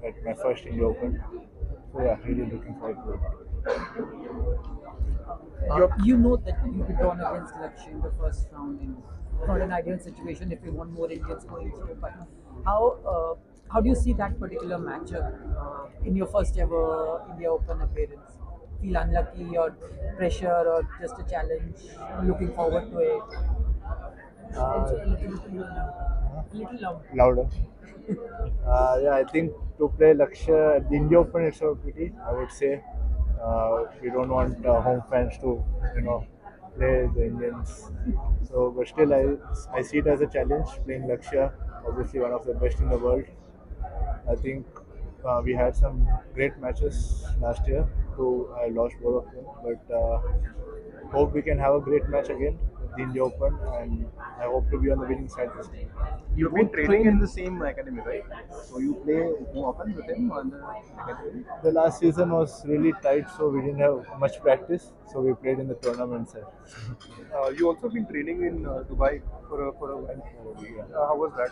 at my first India Open. So yeah, really looking forward to it. You know that you'll be drawn against Lakshya in the first round. In not an ideal situation if you want more Indians going through. But how do you see that particular matchup in your first ever India Open appearance? Feel unlucky or pressure or just a challenge? Looking forward to it. Uh, A little loud. Louder. Yeah, I think to play Lakshya at the India Open, it's a pity. I would say we don't want home fans to, you know, play the Indians. So, but still, I see it as a challenge playing Lakshya. Obviously, one of the best in the world. I think we had some great matches last year. Though I lost both of them, but hope we can have a great match again at the India Open, and I hope to be on the winning side this time. You've been training in the same academy, right? So you play more often with him on the academy. The last season was really tight, so we didn't have much practice. So we played in the tournament side. You also been training in Dubai for a while. How was that?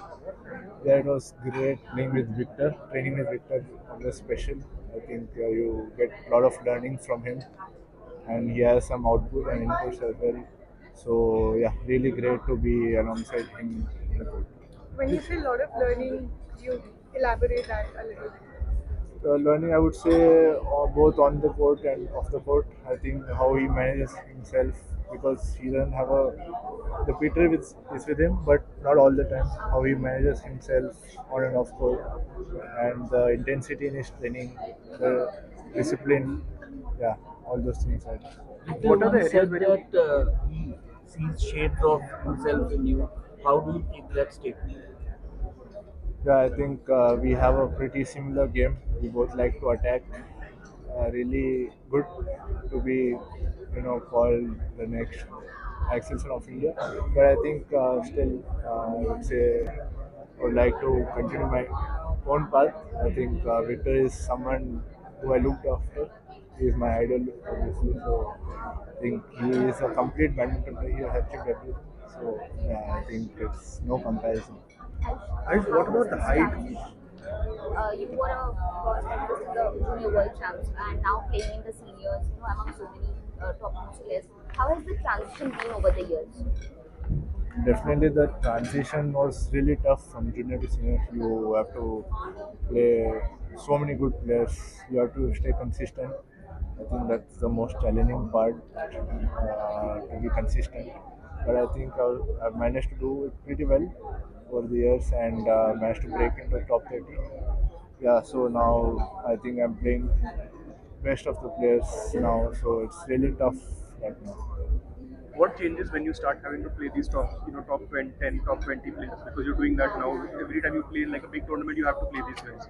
Yeah, it was great playing with Victor. Training with Victor was special. I think you get a lot of learning from him, and he has some output and inputs as well. So yeah, really great to be alongside him in the court. When you say a lot of learning, you elaborate that a little bit. Learning, I would say, both on the court and off the court. I think how he manages himself because he doesn't have a the Peter is with him, but not all the time. How he manages himself on and off court, and the intensity in his training, the discipline, yeah, all those things. What are the areas Said where you that he sees shades of himself in you. How do you take that statement? Yeah, I think we have a pretty similar game. We both like to attack. Really good to be, called the next exception of India. But I think still, I would say, I would like to continue my own path. I think Victor is someone who I looked after. He is my idol, obviously. So I think he is a complete badminton player. He has achieved everything. So yeah, I think it's no comparison. Ayush, what about the height? You were a bronze medalist in the junior world champs and now playing in the seniors, among so many top-notch players. How has the transition been over the years? Definitely, the transition was really tough from junior to senior. You have to play so many good players. You have to stay consistent. I think that's the most challenging part to be consistent. But I think I've managed to do it pretty well over the years and managed to break into top 30. Yeah, so now I think I'm playing best of the players now. So it's really tough right now. What changes when you start having to play these top 20, 10, top 20 players? Because you're doing that now. Every time you play like a big tournament, you have to play these guys.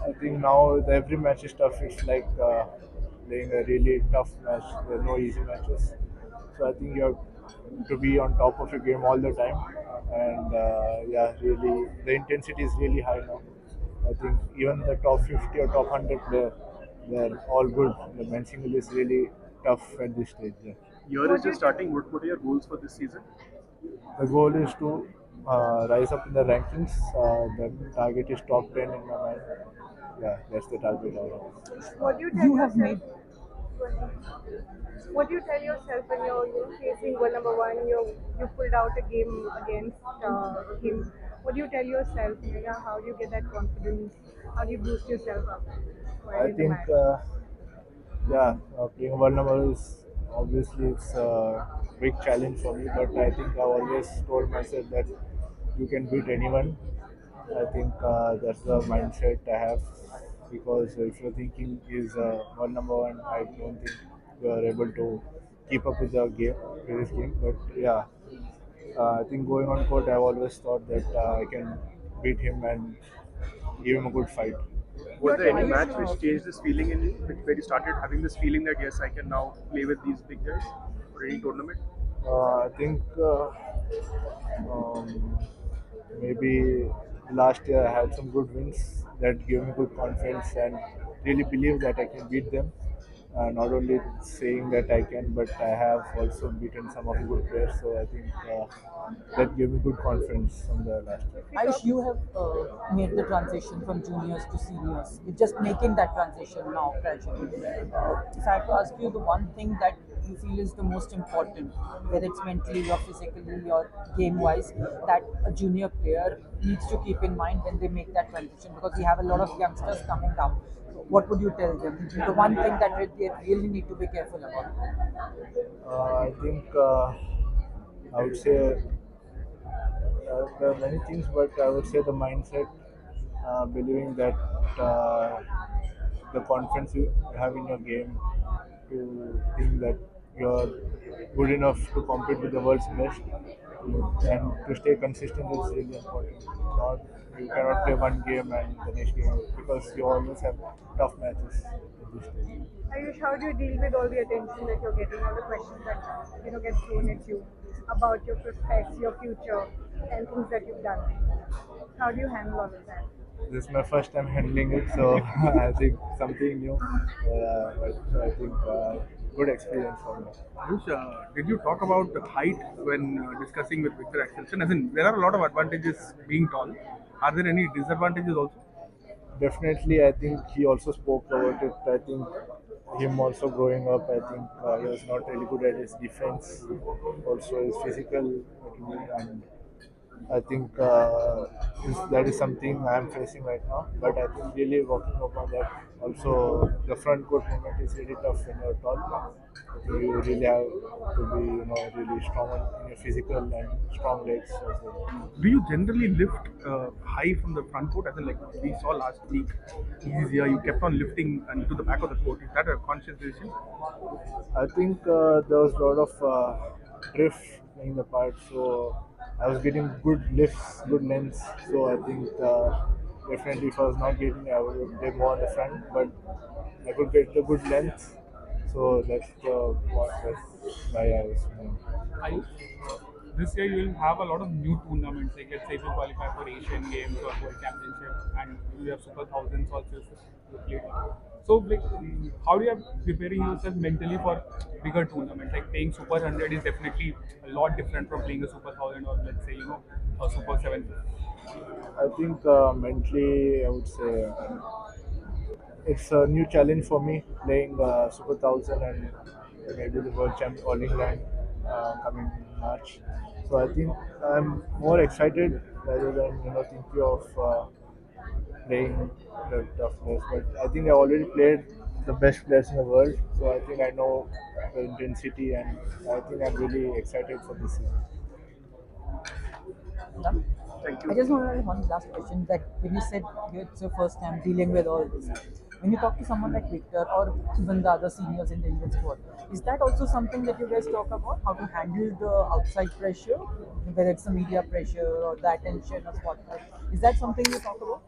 I think now every match is tough. It's like playing a really tough match. There are no easy matches. So I think you have to be on top of your game all the time. And yeah, really, the intensity is really high now. I think even the top 50 or top 100 player, they're all good. The men's single is really tough at this stage. Yeah. Year is just starting. What are your goals for this season? The goal is to rise up in the rankings. The target is top 10 in my mind. Yeah, that's the target. What do you tell You have yourself? made What do you tell yourself when you're facing world number one? You pulled out a game against him. What do you tell yourself? How do you get that confidence? How do you boost yourself up? I In the think, match? yeah, playing one number is obviously it's a big challenge for me. But I think I've always told myself that you can beat anyone. I think that's the mindset I have because if you're thinking is one number one, I don't think you are able to keep up with this game. But yeah, I think going on court, I've always thought that I can beat him and give him a good fight. Was Your there any target match which changed this feeling in you, where you started having this feeling that yes, I can now play with these big guys or any tournament? I think um, maybe last year I had some good wins that gave me good confidence and really believe that I can beat them. Not only saying that I can, but I have also beaten some of the good players. So I think that gave me good confidence from the last year. Ayush, you have made the transition from juniors to seniors. You're just making that transition now, gradually. If I have to ask you the one thing that you feel is the most important, whether it's mentally or physically or game-wise, that a junior player needs to keep in mind when they make that transition, because we have a lot of youngsters coming up. What would you tell them? The one thing that they really need to be careful about. I think I would say there are many things, but I would say the mindset, believing that the confidence you have in your game, to think that you're good enough to compete with the world's best, and to stay consistent is really important. Not You cannot play one game and the next game, because you always have tough matches at this stage. Ayush, how do you deal with all the attention that you're getting, all the questions that get thrown at you about your prospects, your future, and things that you've done? How do you handle all of that? This is my first time handling it, so I think something new. But I think good experience for me. Ayush, did you talk about the height when discussing with Victor Axelsen? As in, there are a lot of advantages being tall. Are there any disadvantages also? Definitely, I think he also spoke about it. I think him also growing up, I think he was not really good at his defense. Also, his physical, and I think that is something I am facing right now. But I think really working upon that. Also, the front court movement is really tough when you're tall. You really have to be, really strong in your physical and strong legs as well. Do you generally lift high from the front court? As in, like we saw last week, easier, you kept on lifting and to the back of the court. Is that a conscious decision? I think there was a lot of drift playing the part, so I was getting good lifts, good lengths. So I think definitely if I was not getting, I would play more on the front, but I could get the good length. So that's that's why I was. I, this year you will have a lot of new tournaments. Like let's say if you qualify for Asian Games or World Championship, and you have Super Thousands also you played. So like, how do you are preparing yourself mentally for bigger tournaments? Like playing Super 100 is definitely a lot different from playing a Super 1000 or let's say a Super 750. I think mentally, I would say it's a new challenge for me playing Super 1000 and maybe the World Champ All England coming in March. So I think I'm more excited rather than thinking of playing the tough players. But I think I already played the best players in the world, so I think I know the intensity, and I think I'm really excited for this season. Done? Thank I you. just want to ask one last question, that when you said it's your first time dealing with all this, when you talk to someone like Victor or even the other seniors in the Indian squad, is that also something that you guys talk about? How to handle the outside pressure, whether it's the media pressure or the attention or spotlight? Is that something you talk about?